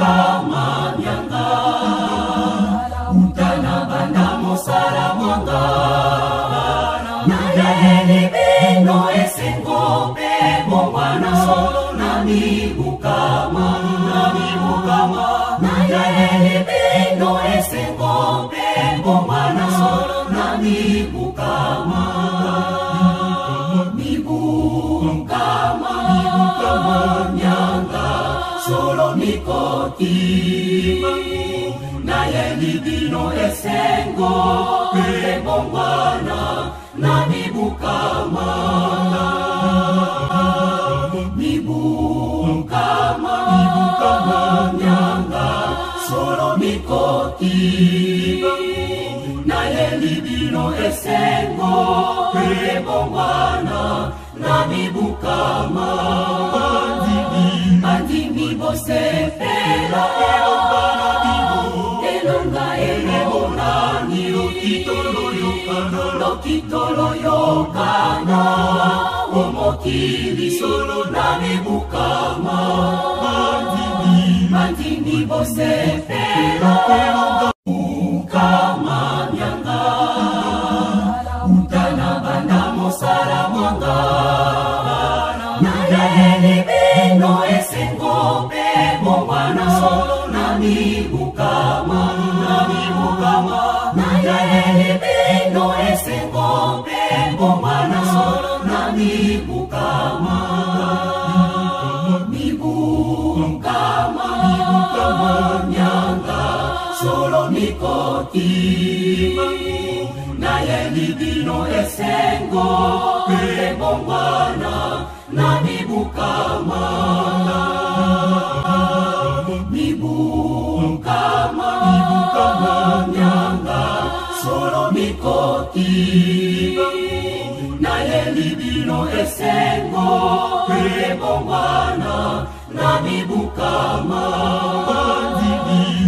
kama nyanga utana banda mosala mwanga na yaeli bino esengo pe bongwana solo na mibukama na yaeli bino esengo pe bongwana solo na mibukama nyanga solo mikoti na yeli bino esengo pe bongwana na mibukama nyanga solo mikoti na yeli bino esengo pe bongwana na mibukama bandimi bose pela elonga elebonani lokitolo yokana omokili solo na mibukama bandimi bose pela kama nyanga utana banda mosala mwanga na yaeli bino esengo pe bongwana solo na mibukama na yaeli bino esengo pe bongwana solo na mibukama nyanga solo mikoti na yeli bino esengo pe bongwana na mibukama nyanga solo mikoti na yeli bino esengo pe bongwana na mibukama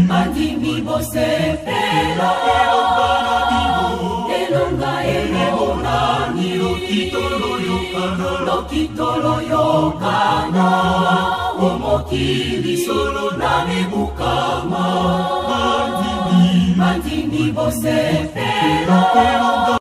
bandimi bose pela elonga elebonani lokitolo yokana omokili solo na mibukama bandimi bose pela